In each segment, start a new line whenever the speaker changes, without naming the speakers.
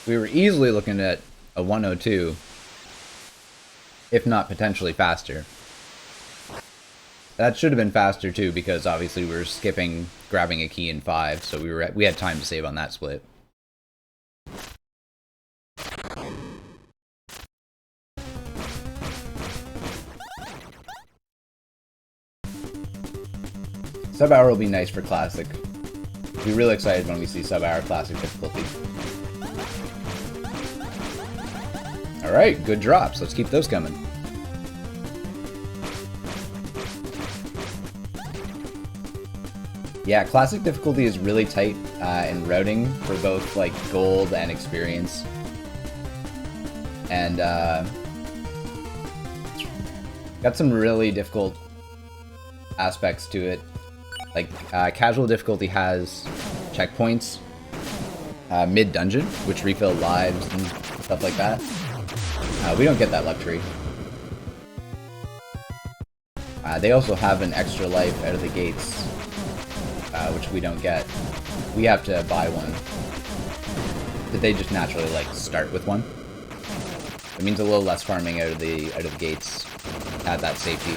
We were easily looking at a 102, if not potentially faster. That should have been faster too, because obviously we were skipping grabbing a key in 5, so we had time to save on that split. Sub-hour will be nice for Classic. I'll be really excited when we see sub-hour Classic difficulty. Alright, good drops. Let's keep those coming. Yeah, Classic difficulty is really tight in routing for both like gold and experience. And got some really difficult aspects to it. Like, casual difficulty has checkpoints mid-dungeon, which refill lives and stuff like that. We don't get that luxury. They also have an extra life out of the gates, which we don't get. We have to buy one. But they just naturally, like, start with one. It means a little less farming out of the gates. Add that safety.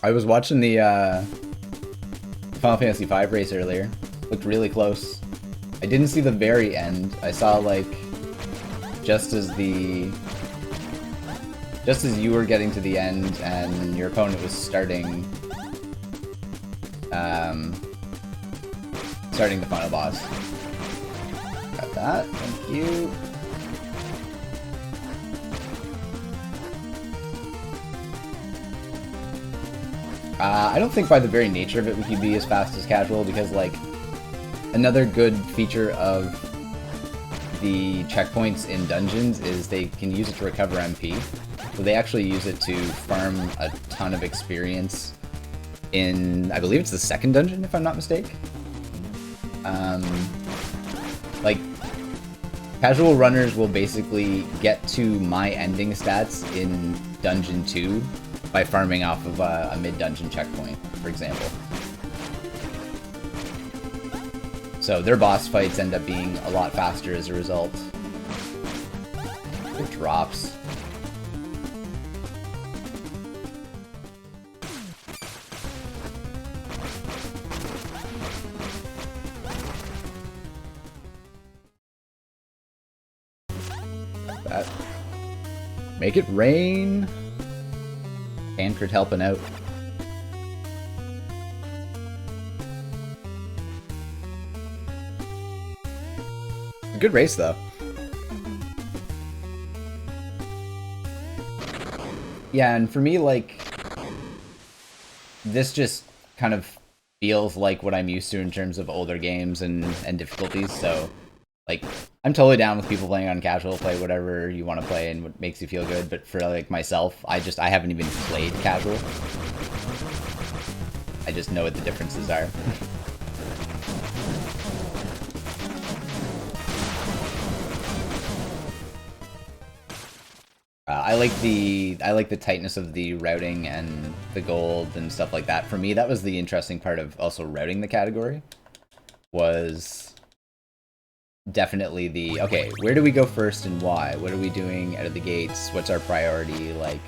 I was watching the Final Fantasy V race earlier. Looked really close. I didn't see the very end. I saw, like, just as you were getting to the end and your opponent was starting the final boss. Got that. Thank you. I don't think by the very nature of it we could be as fast as casual, because, like, another good feature of the checkpoints in dungeons is they can use it to recover MP. So they actually use it to farm a ton of experience in, I believe it's the second dungeon, if I'm not mistaken. Like, casual runners will basically get to my ending stats in Dungeon 2 by farming off of a mid-dungeon checkpoint, for example. So their boss fights end up being a lot faster as a result. It drops. Like that. Make it rain. Tancred helping out. Good race, though. Yeah, and for me, like, this just kind of feels like what I'm used to in terms of older games and difficulties, so, like, I'm totally down with people playing on casual, play whatever you want to play and what makes you feel good, but for, like, myself, I haven't even played casual. I just know what the differences are. I like the tightness of the routing and the gold and stuff like that. For me, that was the interesting part of also routing the category. Was definitely the, okay, where do we go first and why? What are we doing out of the gates? What's our priority? Like,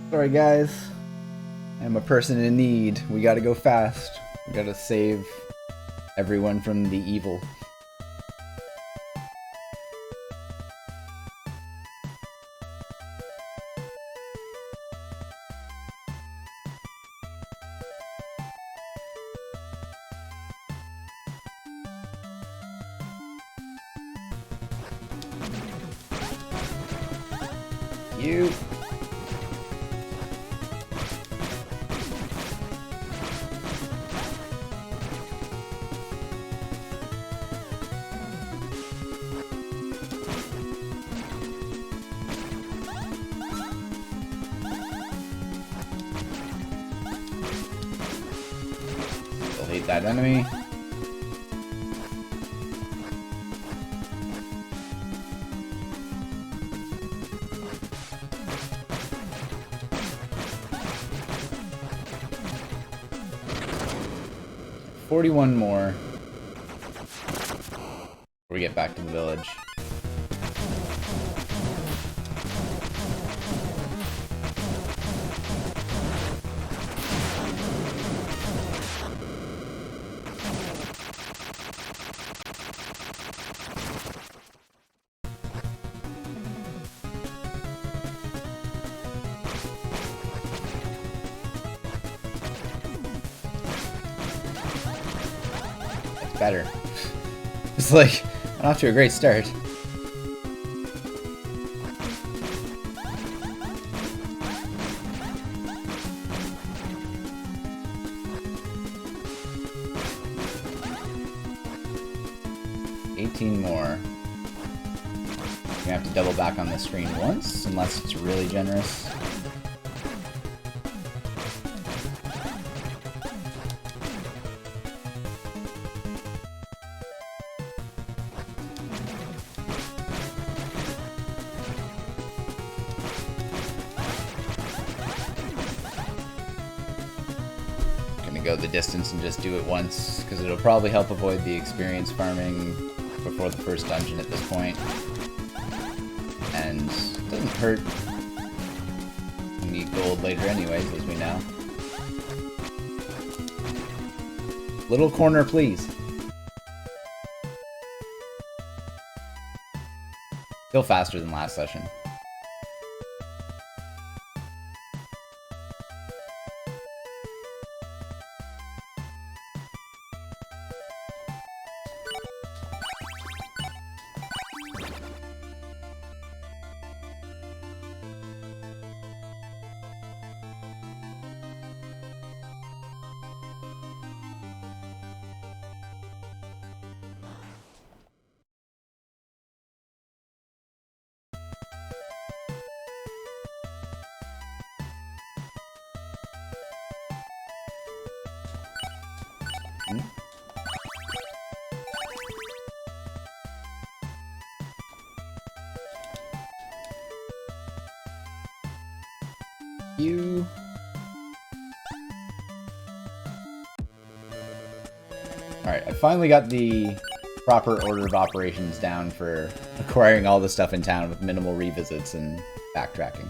sorry guys, I'm a person in need. We gotta go fast. We gotta save everyone from the evil. You. Still hate that enemy. $41 more before we get back to the village. Better. It's like, I'm off to a great start. $18 more. We have to double back on the screen once, unless it's really generous. Go the distance and just do it once, because it'll probably help avoid the experience farming before the first dungeon at this point. And it doesn't hurt to need gold later anyways, as we know. Little corner, please. Still faster than last session. You. Alright, I finally got the proper order of operations down for acquiring all the stuff in town with minimal revisits and backtracking.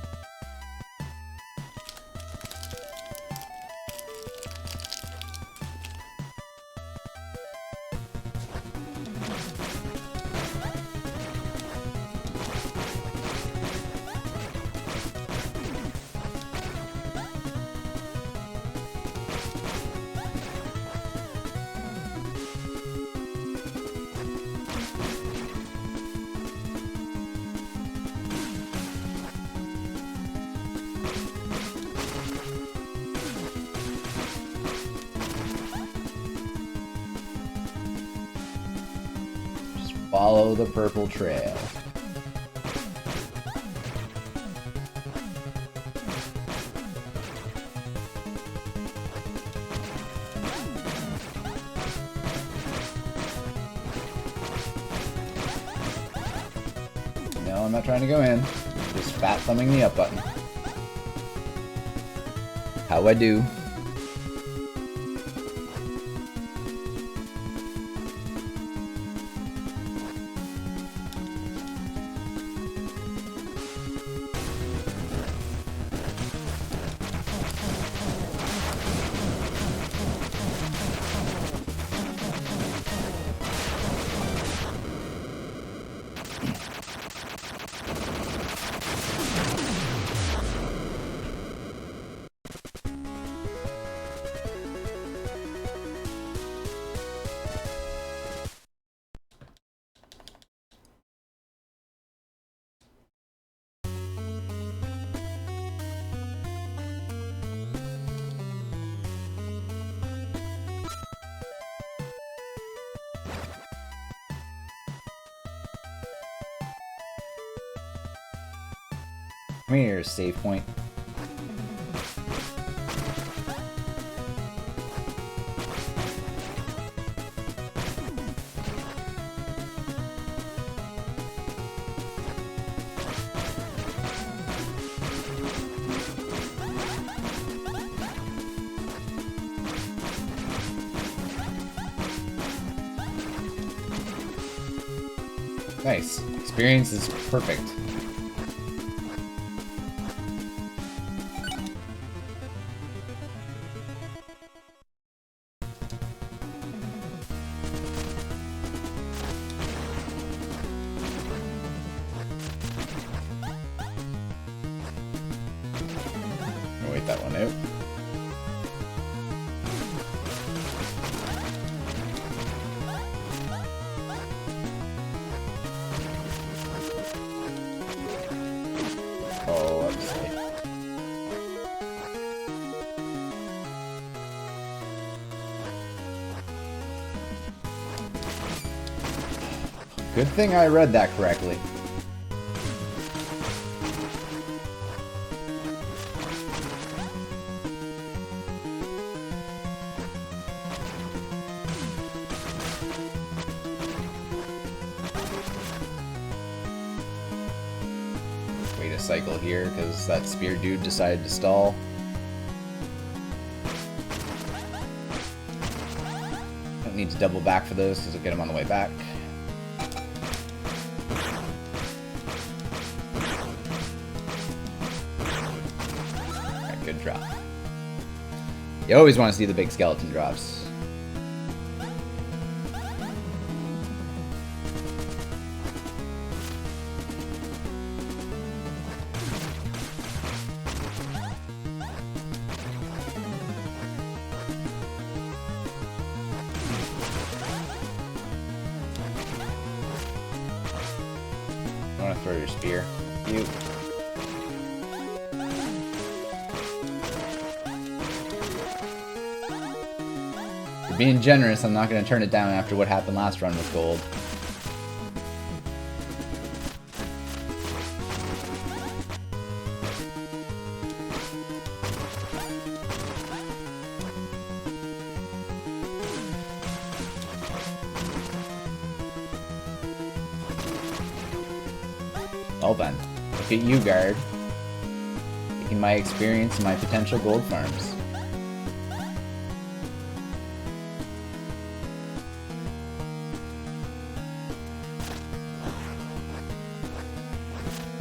Follow the purple trail. No, I'm not trying to go in. Just fat thumbing the up button. How I do. Come here, save point. Nice. Experience is perfect. I'll wait that one out. Oh, let's see. Good thing I read that correctly. Wait a cycle here because that spear dude decided to stall. Don't need to double back for those because we'll get him on the way back. Alright, good drop. You always want to see the big skeleton drops. I want to throw your spear. You. For being generous, I'm not going to turn it down after what happened last run with gold. Well then, look at you, guard. Taking my experience and my potential gold farms.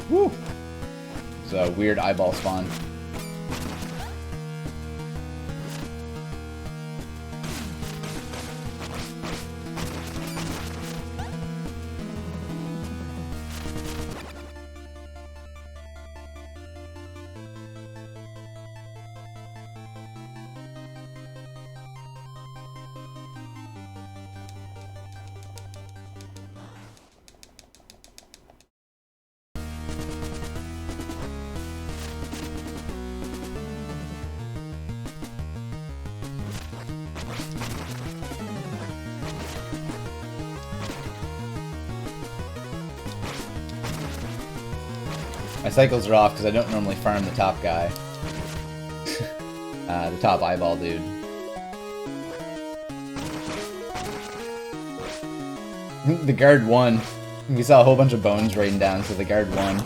Woo! It's a weird eyeball spawn. My cycles are off because I don't normally farm the top guy. The top eyeball dude. The guard won. We saw a whole bunch of bones raining down, so the guard won.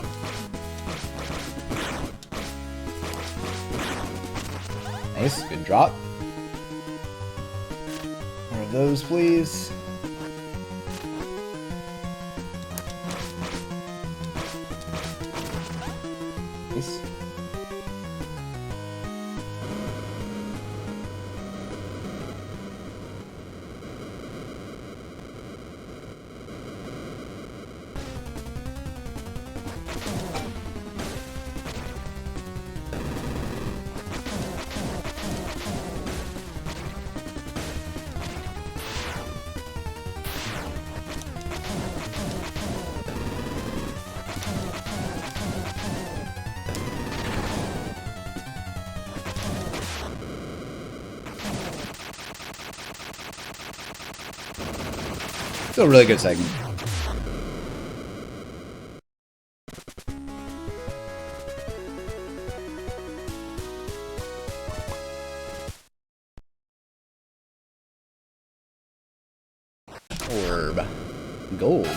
Nice, good drop. More of those, please. Nice. Still a really good segment. orb. Gold.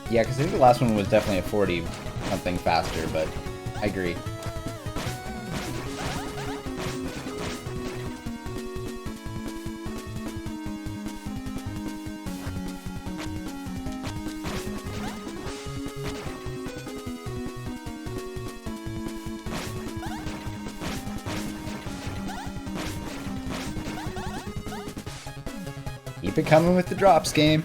Yeah, because I think the last one was definitely a 40 something faster, but I agree. Keep it coming with the drops, game.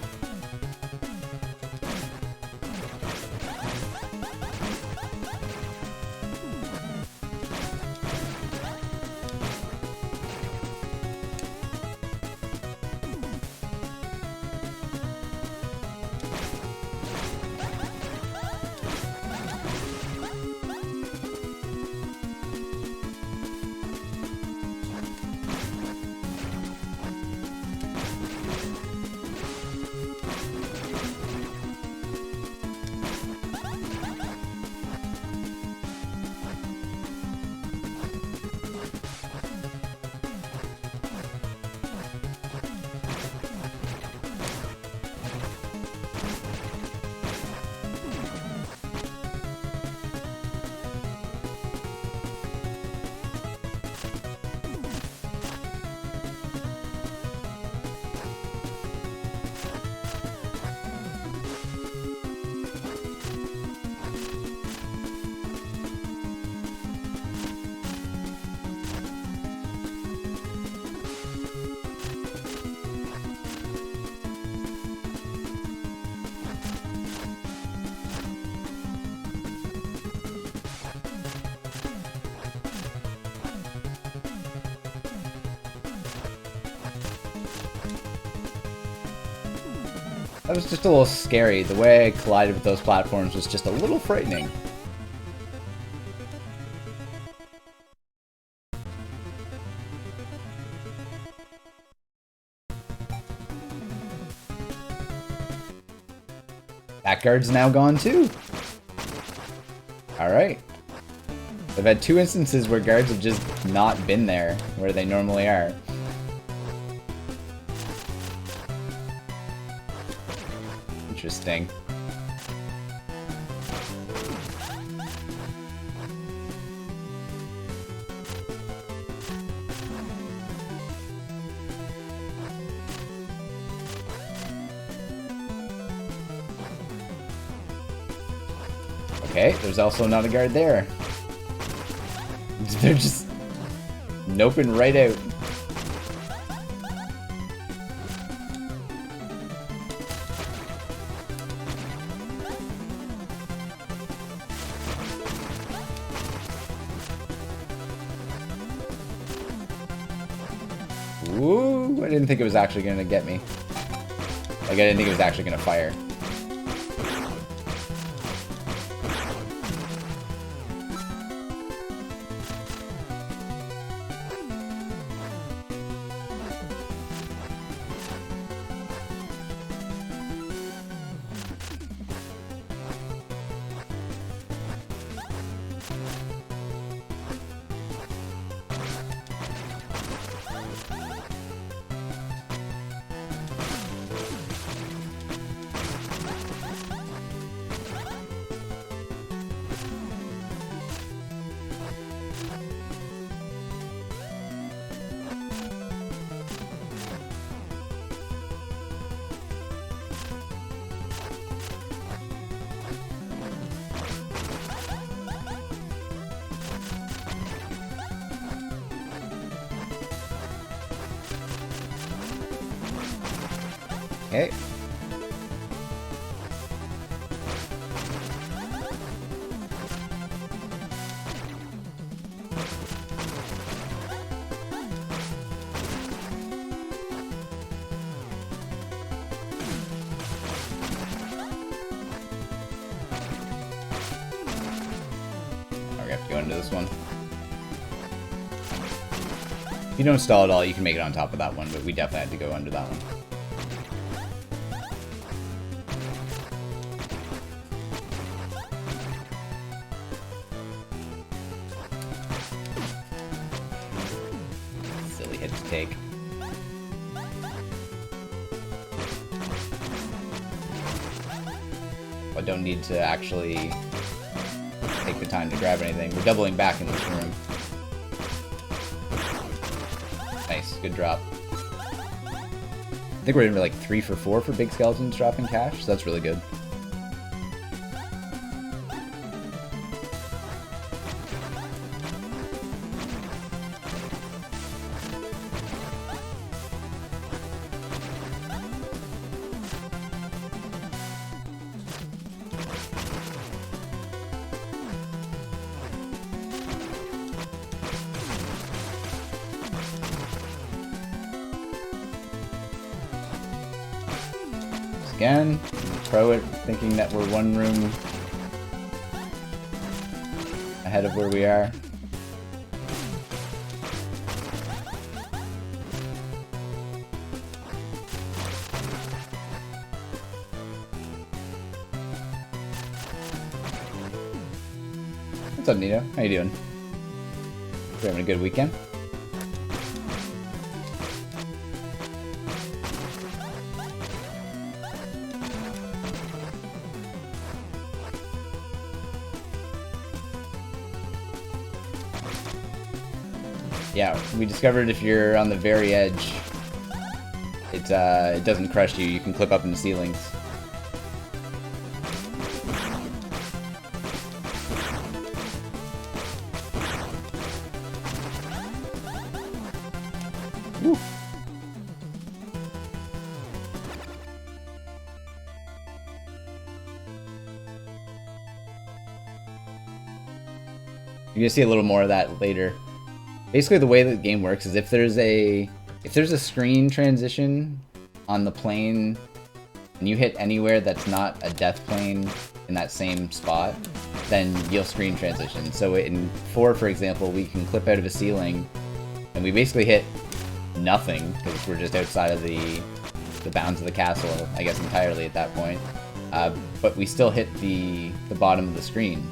That was just a little scary. The way I collided with those platforms was just a little frightening. That guard's now gone too. Alright. I've had 2 instances where guards have just not been there, where they normally are. Interesting. Okay, there's also not a guard there. They're just noping right out. Ooh, I didn't think it was actually going to get me. Like, I didn't think it was actually going to fire. Okay. We have to go into this one. If you don't stall at all, you can make it on top of that one, but we definitely had to go under that one. Silly hit to take. I don't need to actually take the time to grab anything. We're doubling back in this room. Nice, good drop. I think we're gonna be like 3 for 4 for big skeletons dropping cash, so that's really good. Again, throw it, thinking that we're one room ahead of where we are. What's up, Nito? How you doing? You having a good weekend? Yeah, we discovered if you're on the very edge, it doesn't crush you. You can clip up in the ceilings. Woo. You're gonna see a little more of that later. Basically, the way that the game works is if there's a screen transition on the plane and you hit anywhere that's not a death plane in that same spot, then you'll screen transition. So in 4, for example, we can clip out of a ceiling and we basically hit nothing because we're just outside of the bounds of the castle, I guess, entirely at that point. But we still hit the bottom of the screen,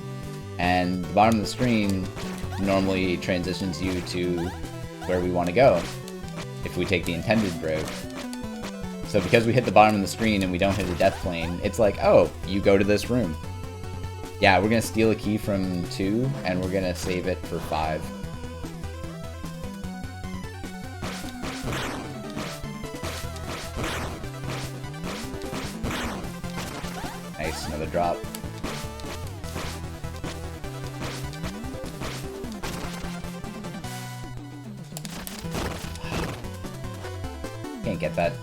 and the bottom of the screen normally transitions you to where we want to go if we take the intended route. So because we hit the bottom of the screen and we don't hit a death plane, it's like, oh, you go to this room. Yeah, we're gonna steal a key from 2 and we're gonna save it for 5. Nice, another drop. Can't get that.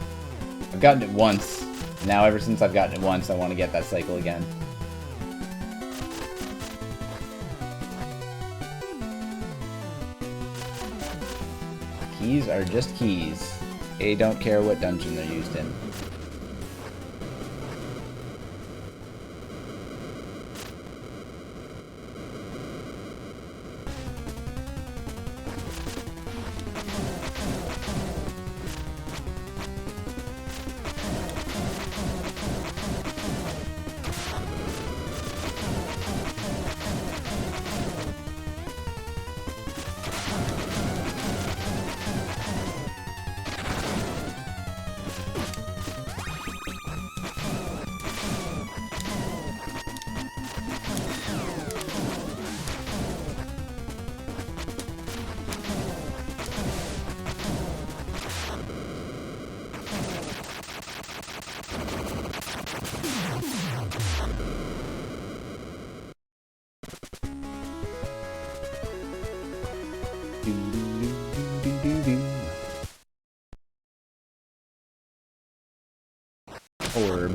I've gotten it once. Now ever since I've gotten it once, I want to get that cycle again. Keys are just keys. They don't care what dungeon they're used in. Orb.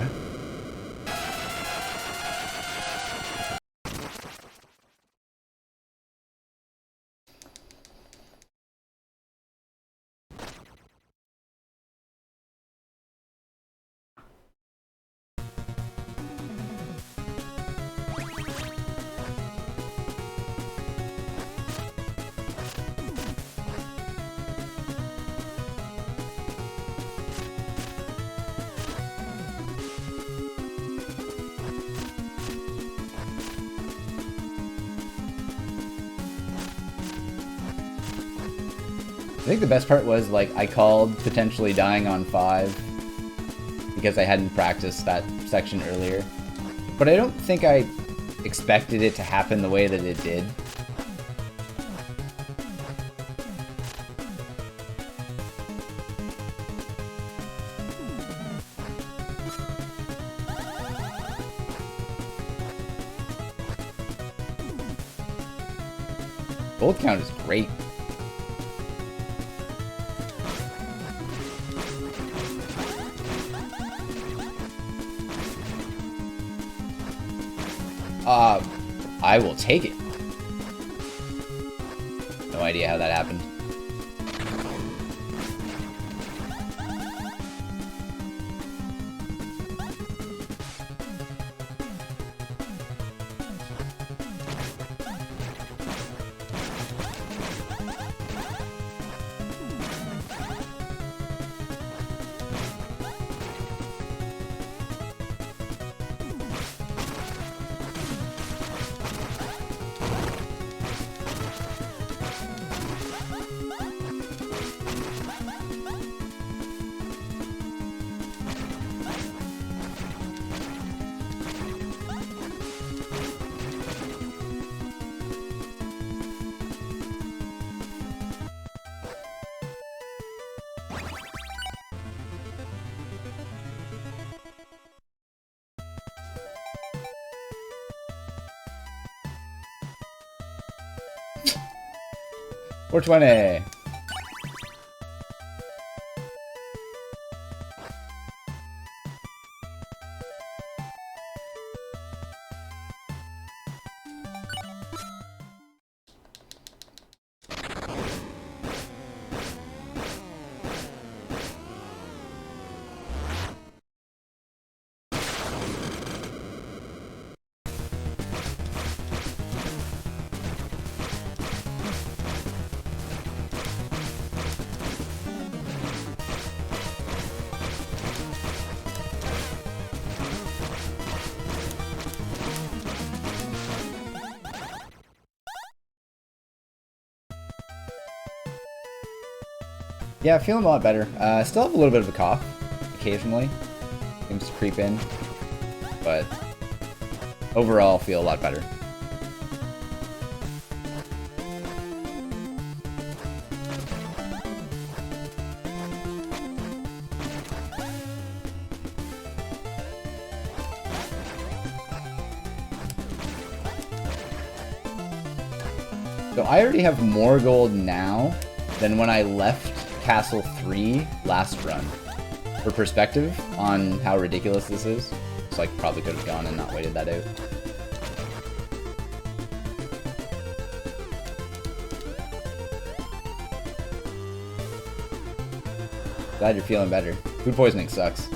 think the best part was, like, I called potentially dying on 5 because I hadn't practiced that section earlier. But I don't think I expected it to happen the way that it did. Gold count is great. I will take it. No idea how that happened. $420. Yeah, feeling a lot better. Still have a little bit of a cough, occasionally. Seems to creep in. But overall, feel a lot better. So I already have more gold now than when I left Castle 3 last run. For perspective on how ridiculous this is, it's like probably could have gone and not waited that out. Glad you're feeling better. Food poisoning sucks.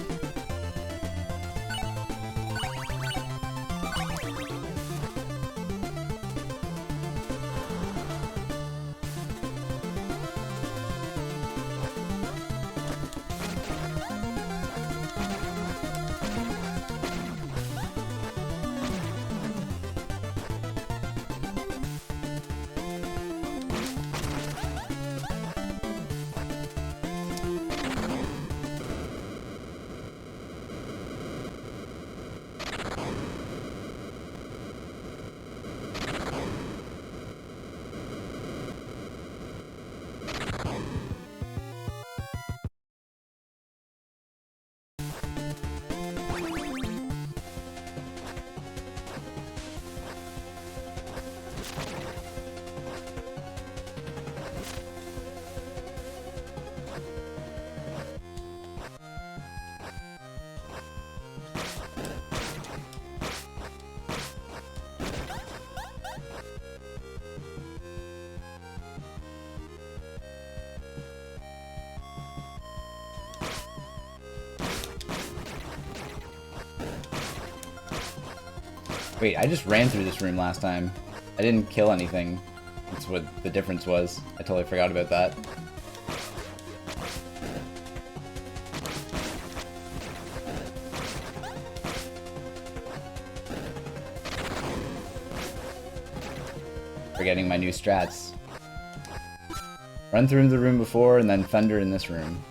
Wait, I just ran through this room last time. I didn't kill anything. That's what the difference was. I totally forgot about that. Forgetting my new strats. Run through the room before, and then thunder in this room.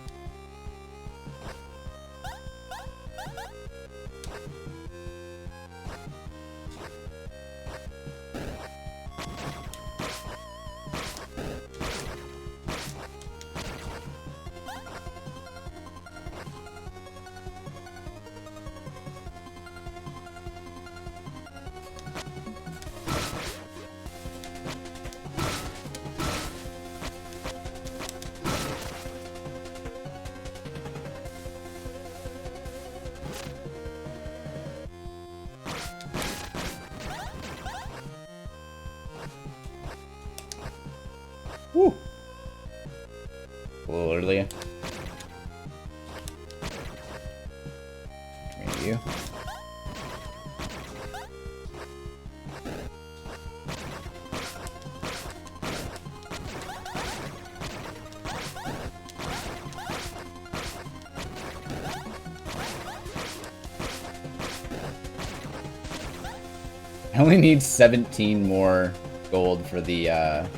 Woo! A little earlier. Maybe you. I only need 17 more gold for the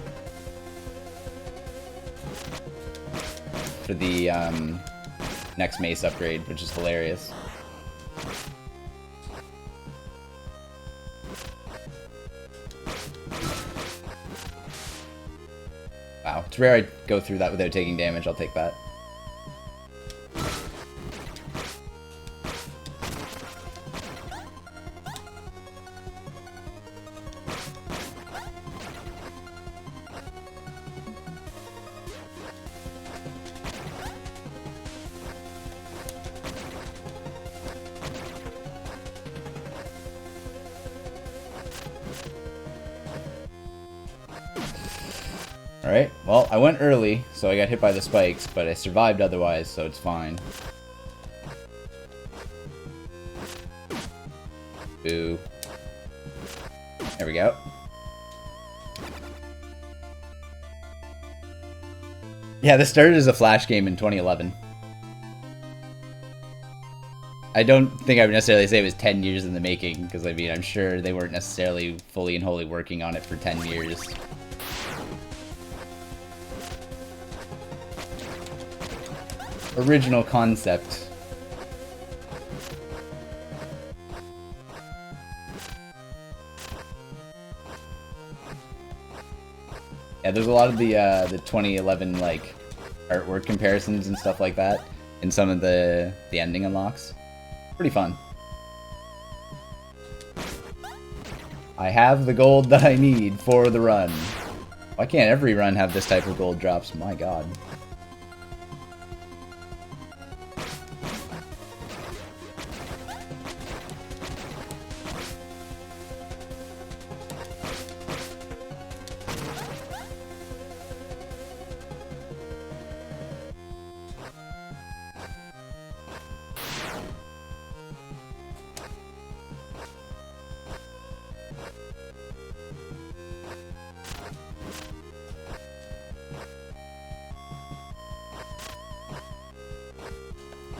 next mace upgrade, which is hilarious. Wow, it's rare I go through that without taking damage. I'll take that. Alright, well, I went early, so I got hit by the spikes, but I survived otherwise, so it's fine. Boo. There we go. Yeah, this started as a Flash game in 2011. I don't think I would necessarily say it was 10 years in the making, because, I mean, I'm sure they weren't necessarily fully and wholly working on it for 10 years. Original concept. Yeah, there's a lot of the 2011 like artwork comparisons and stuff like that in some of the ending unlocks. Pretty fun. I have the gold that I need for the run. Why can't every run have this type of gold drops? My god.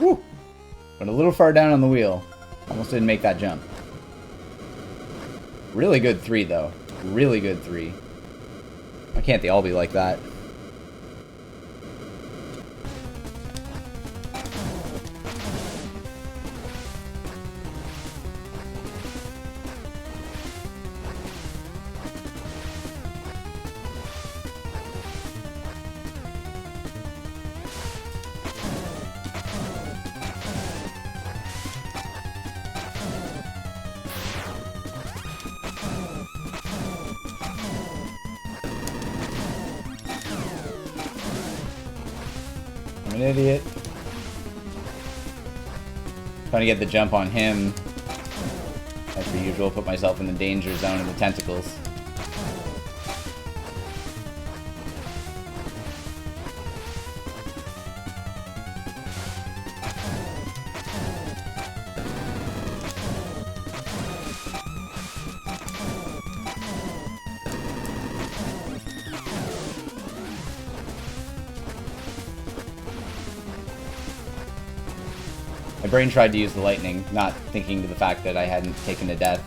Woo! Went a little far down on the wheel. Almost didn't make that jump. Really good 3, though. Really good 3. Why can't they all be like that? I'm an idiot. Trying to get the jump on him. As per usual, put myself in the danger zone of the tentacles. My brain tried to use the lightning, not thinking to the fact that I hadn't taken a death.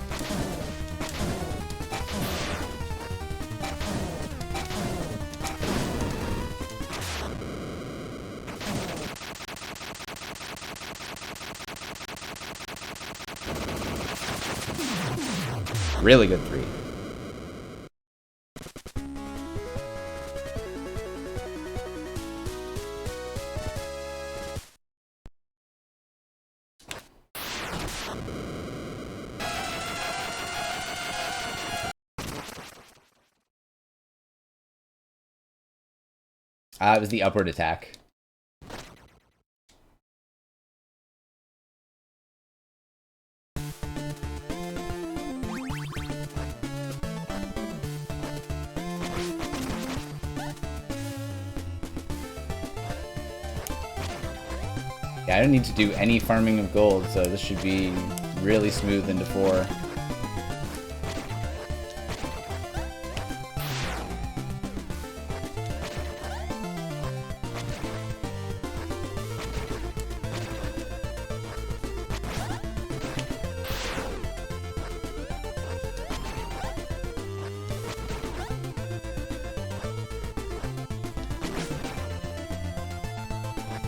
Really good 3. It was the upward attack. Yeah, I don't need to do any farming of gold, so this should be really smooth into 4.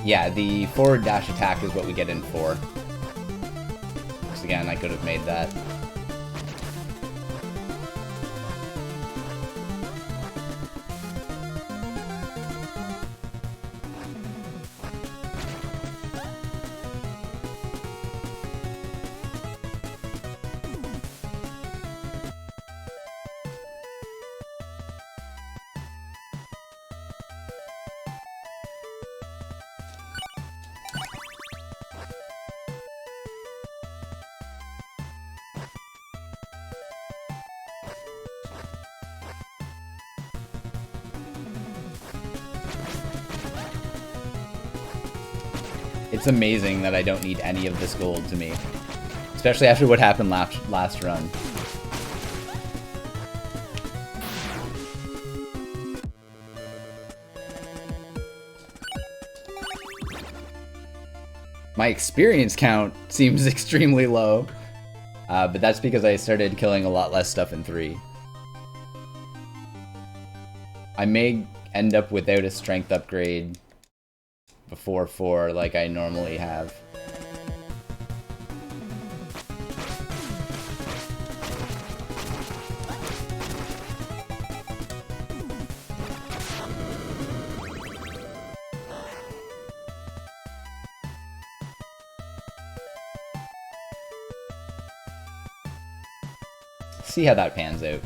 Yeah, the forward dash attack is what we get in 4. Because again, I could have made that. It's amazing that I don't need any of this gold to me. Especially after what happened last run. My experience count seems extremely low. But that's because I started killing a lot less stuff in 3. I may end up without a strength upgrade before 4 like I normally have. See how that pans out.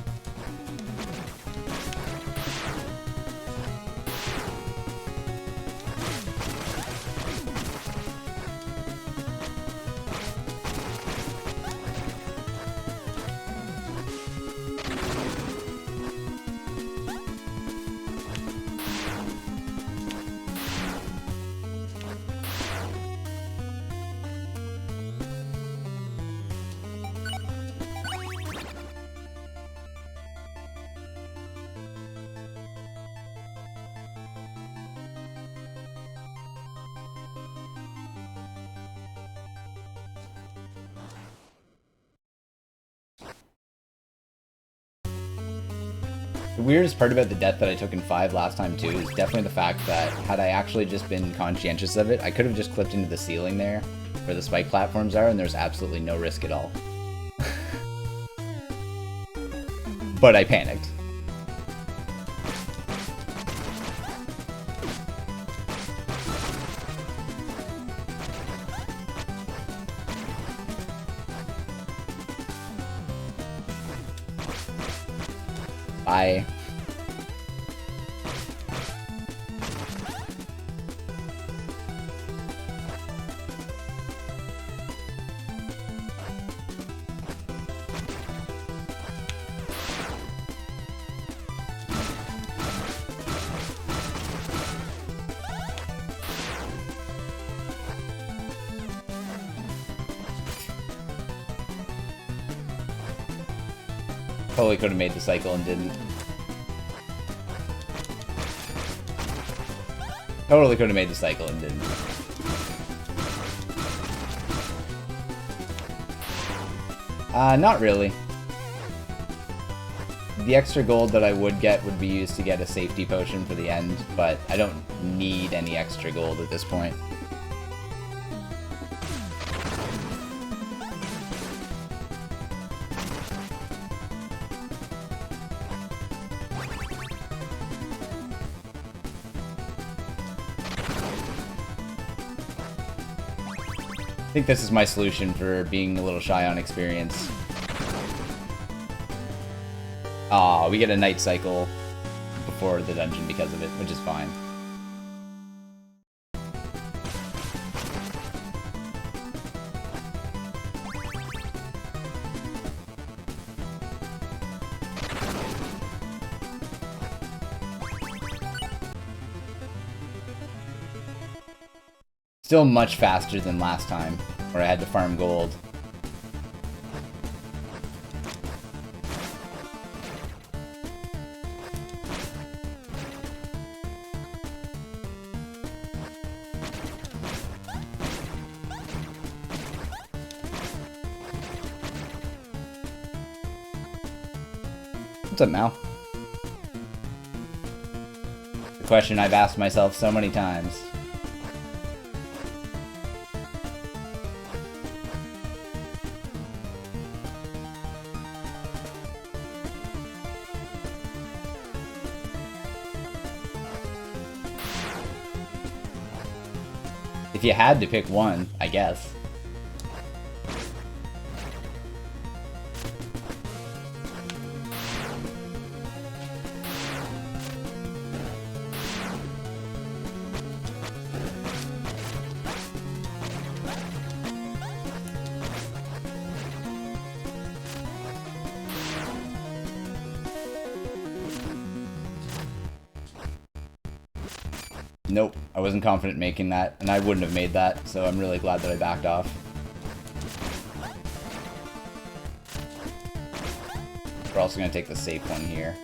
The weirdest part about the death that I took in 5 last time too is definitely the fact that had I actually just been conscientious of it, I could have just clipped into the ceiling there where the spike platforms are and there's absolutely no risk at all. But I panicked. Bye. Totally could have made the cycle and didn't. Totally could have made the cycle and didn't. Not really. The extra gold that I would get would be used to get a safety potion for the end, but I don't need any extra gold at this point. think this is my solution for being a little shy on experience. Aw, we get a night cycle before the dungeon because of it, which is fine. Still much faster than last time, where I had to farm gold. What's up, Mal? The question I've asked myself so many times. If you had to pick one, I guess. Nope, I wasn't confident making that, and I wouldn't have made that, so I'm really glad that I backed off. We're also going to take the safe one here.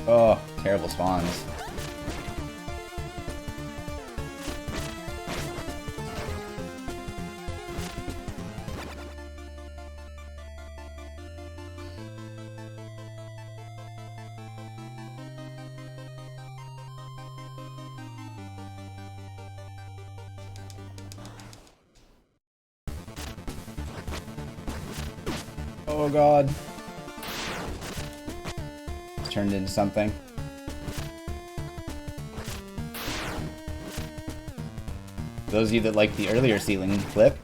Oh, terrible spawns. Oh god. It's turned into something. Those of you that like the earlier ceiling clip.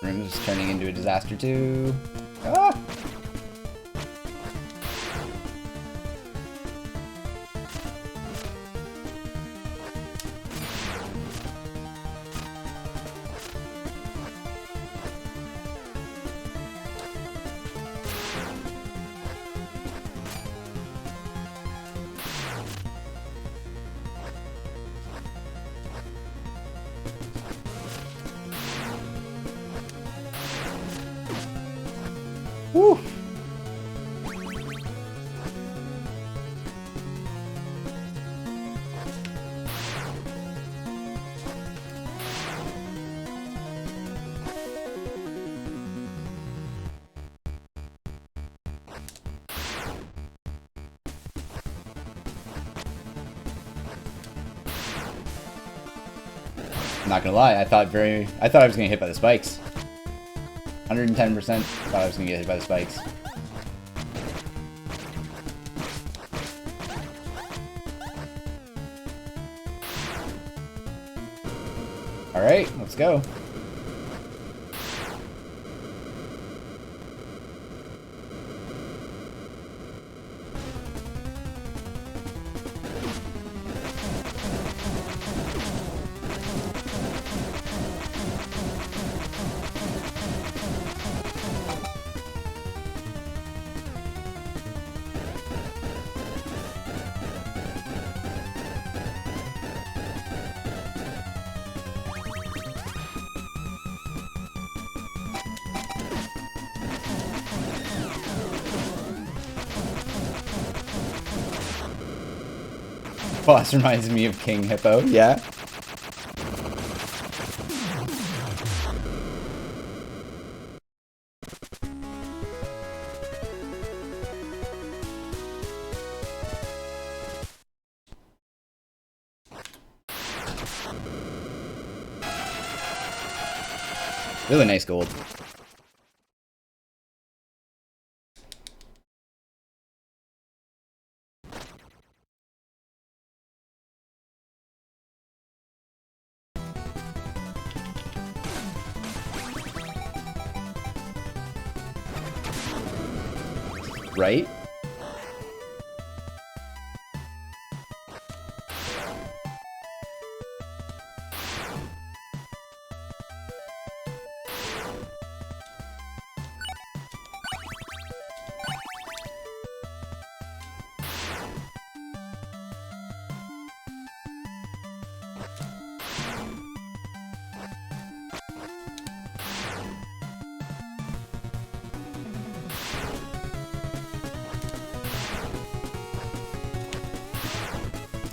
Room is turning into a disaster too. Ah! Woo! I'm not gonna lie, I thought I was gonna get hit by the spikes. 110% thought I was gonna get hit by the spikes. Alright, let's go. Boss reminds me of King Hippo, yeah. Really nice gold. Right?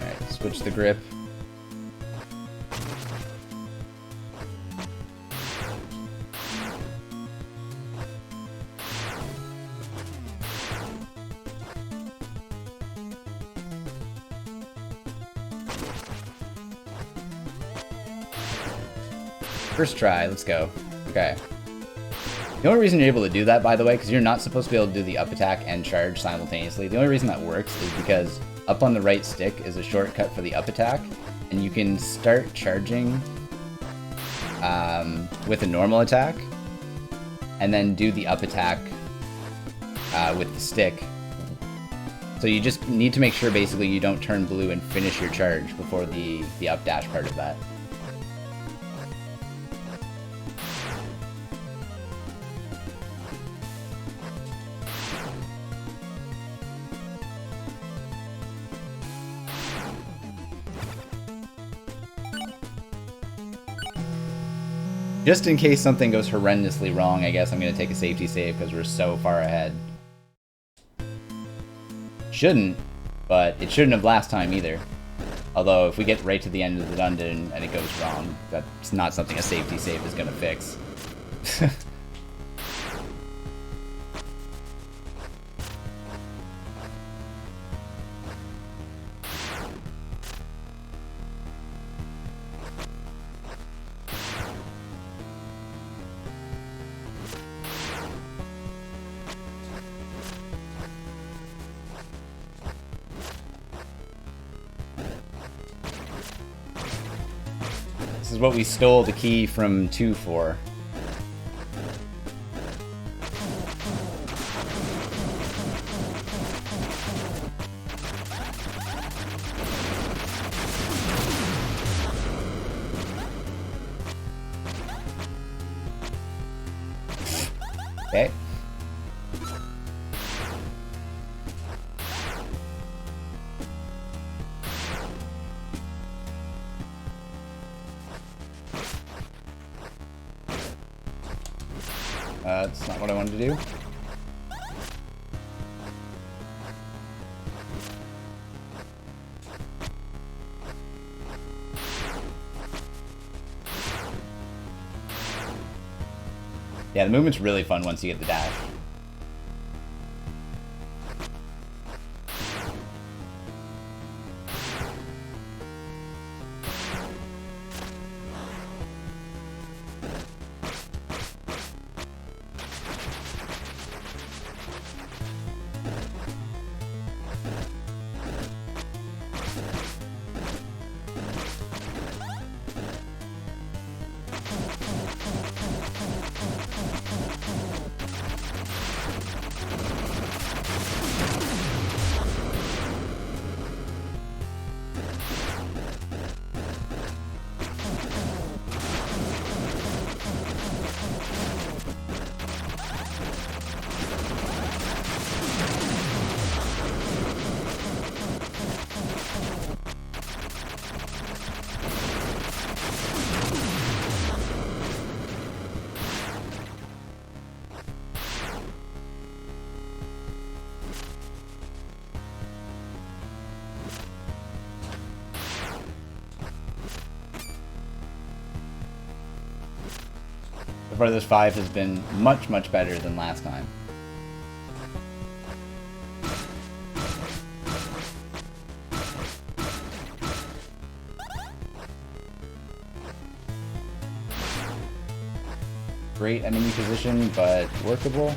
Alright, switch the grip. First try, let's go. Okay. The only reason you're able to do that, by the way, because you're not supposed to be able to do the up attack and charge simultaneously, the only reason that works is because up on the right stick is a shortcut for the up attack, and you can start charging with a normal attack, and then do the up attack with the stick. So you just need to make sure, basically, you don't turn blue and finish your charge before the up dash part of that. Just in case something goes horrendously wrong, I guess I'm going to take a safety save because we're so far ahead. Shouldn't, but it shouldn't have last time either. Although, if we get right to the end of the dungeon and it goes wrong, that's not something a safety save is going to fix. This is what we stole the key from 2 for. Okay. That's not what I wanted to do. Yeah, the movement's really fun once you get the dash. So far this 5 has been much, much better than last time. great enemy position, but workable.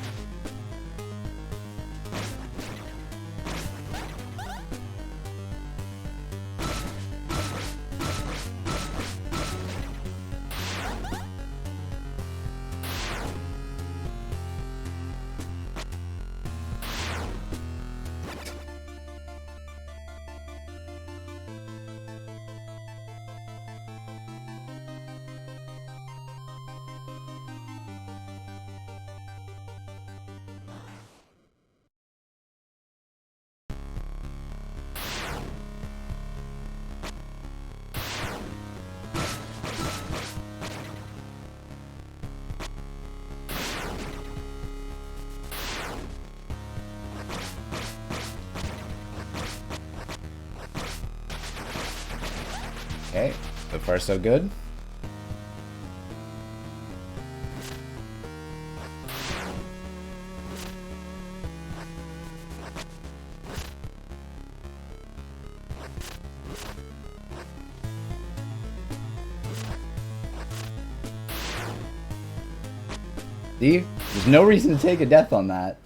Okay, so far so good. See? There's no reason to take a death on that.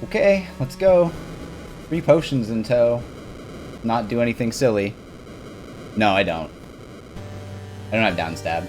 Okay, let's go. 3 potions in tow. Not do anything silly. No, I don't. I don't have down stab.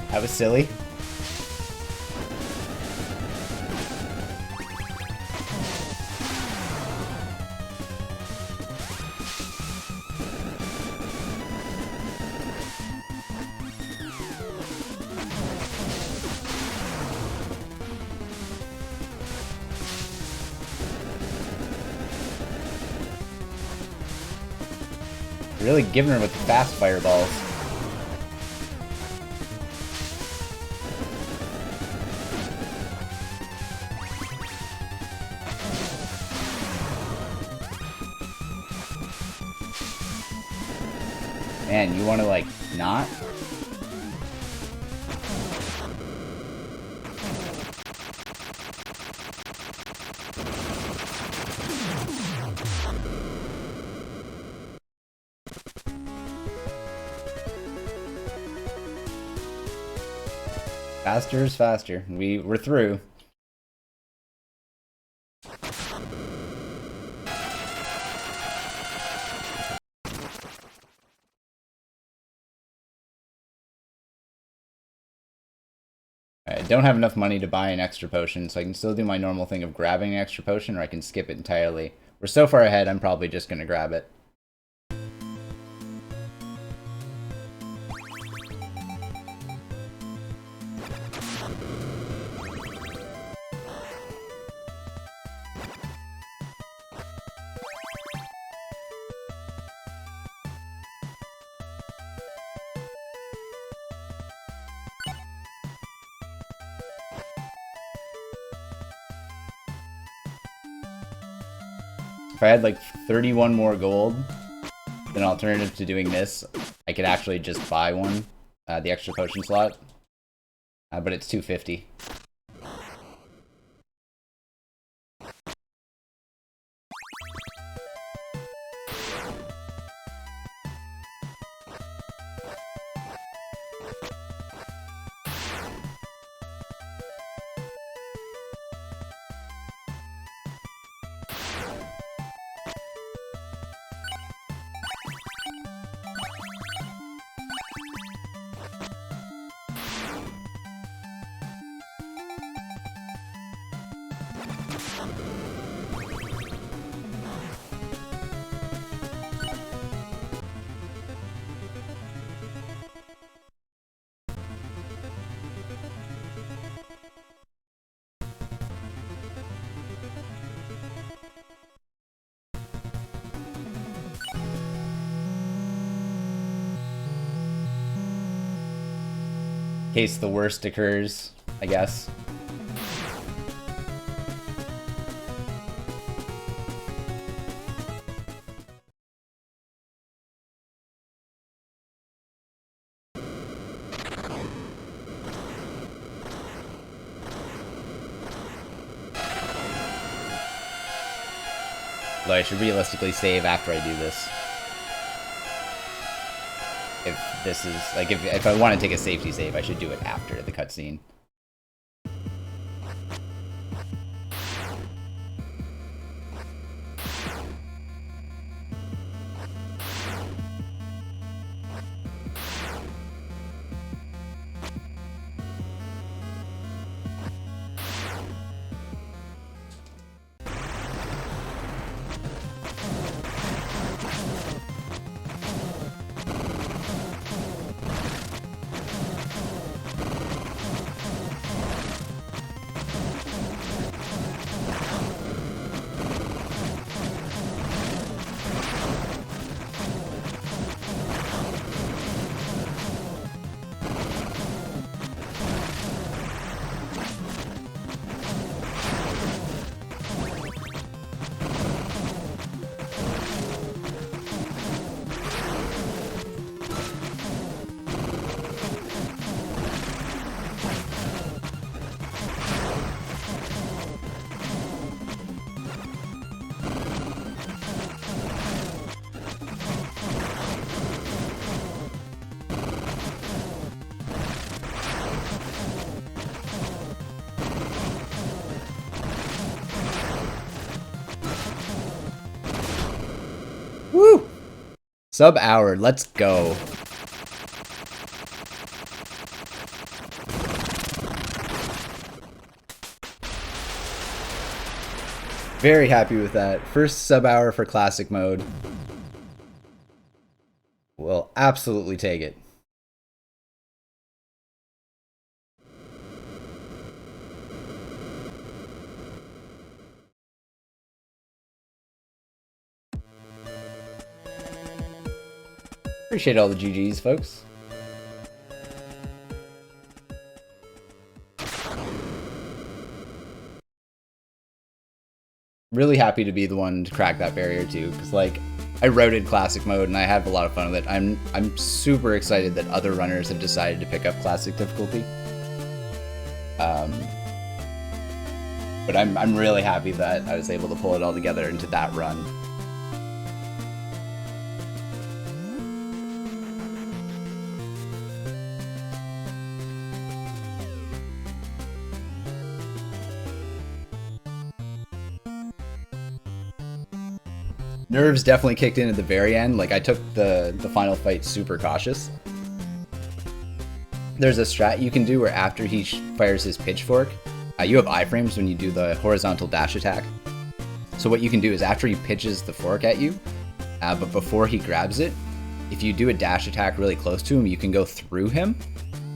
That was silly. Really giving her with the fast fireballs. Man, you want to, like, not? Faster is faster. We're through. I don't have enough money to buy an extra potion, so I can still do my normal thing of grabbing an extra potion, or I can skip it entirely. We're so far ahead, I'm probably just going to grab it. If I had like 31 more gold, then alternative to doing this, I could actually just buy one, the extra potion slot. But it's 250. In case the worst occurs, I guess. Though I should realistically save after I do this. If this is, like, if I want to take a safety save, I should do it after the cutscene. Woo! Sub-hour, let's go. Very happy with that. First sub-hour for classic mode. We'll absolutely take it. Appreciate all the GGs, folks. Really happy to be the one to crack that barrier too, because like I routed classic mode and I have a lot of fun with it. I'm super excited that other runners have decided to pick up classic difficulty. But I'm really happy that I was able to pull it all together into that run. Nerves definitely kicked in at the very end. Like, I took the final fight super cautious. There's a strat you can do where after he fires his pitchfork, you have iframes when you do the horizontal dash attack. So what you can do is after he pitches the fork at you, but before he grabs it, if you do a dash attack really close to him, you can go through him,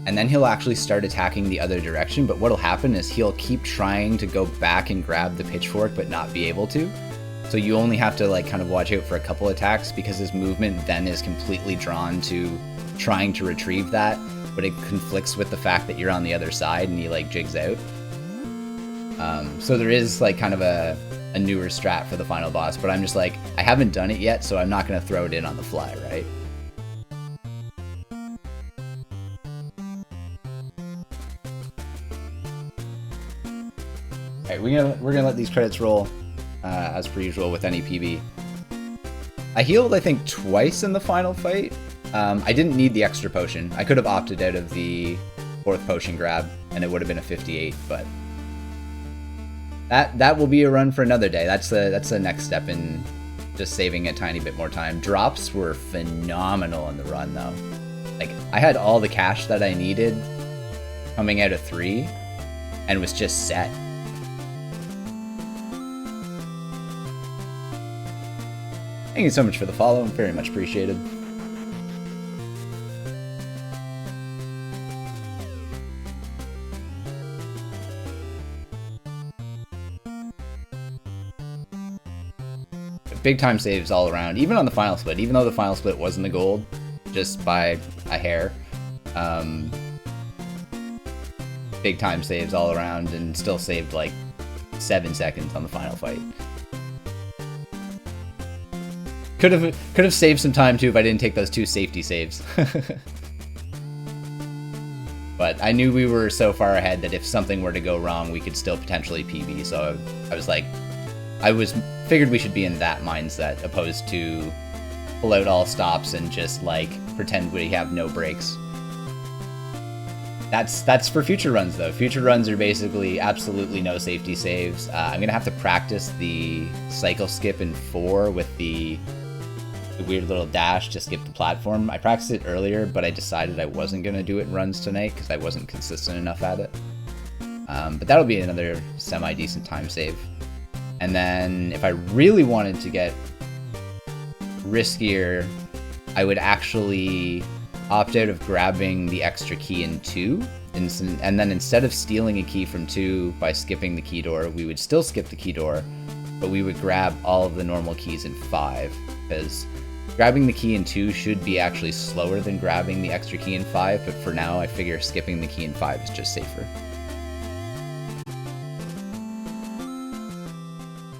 and then he'll actually start attacking the other direction. But what'll happen is he'll keep trying to go back and grab the pitchfork, but not be able to. So you only have to like kind of watch out for a couple attacks, because his movement then is completely drawn to trying to retrieve that, but it conflicts with the fact that you're on the other side and he like jigs out. So there is like kind of a newer strat for the final boss, but I'm just like, I haven't done it yet, so I'm not going to throw it in on the fly, right? right, we're gonna let these credits roll as per usual with any PB. I healed, I think, twice in the final fight. I didn't need the extra potion. I could have opted out of the 4th potion grab, and it would have been a 58, but that will be a run for another day. That's the next step in just saving a tiny bit more time. Drops were phenomenal in the run, though. Like, I had all the cash that I needed coming out of 3, and was just set. Thank you so much for the follow, very much appreciated. Big time saves all around, even on the final split, even though the final split wasn't the gold, just by a hair. Big time saves all around, and still saved like 7 seconds on the final fight. Could have saved some time too if I didn't take those 2 safety saves. But I knew we were so far ahead that if something were to go wrong, we could still potentially PB. So I was like, figured we should be in that mindset, opposed to pull out all stops and just like pretend we have no breaks. That's for future runs though. Future runs are basically absolutely no safety saves. I'm gonna have to practice the cycle skip in 4 with the weird little dash to skip the platform. I practiced it earlier, but I decided I wasn't gonna do it in runs tonight because I wasn't consistent enough at it. But that'll be another semi-decent time save. And then if I really wanted to get riskier, I would actually opt out of grabbing the extra key in 2. And then instead of stealing a key from 2 by skipping the key door, we would still skip the key door, but we would grab all of the normal keys in 5. Because grabbing the key in 2 should be actually slower than grabbing the extra key in 5, but for now I figure skipping the key in 5 is just safer.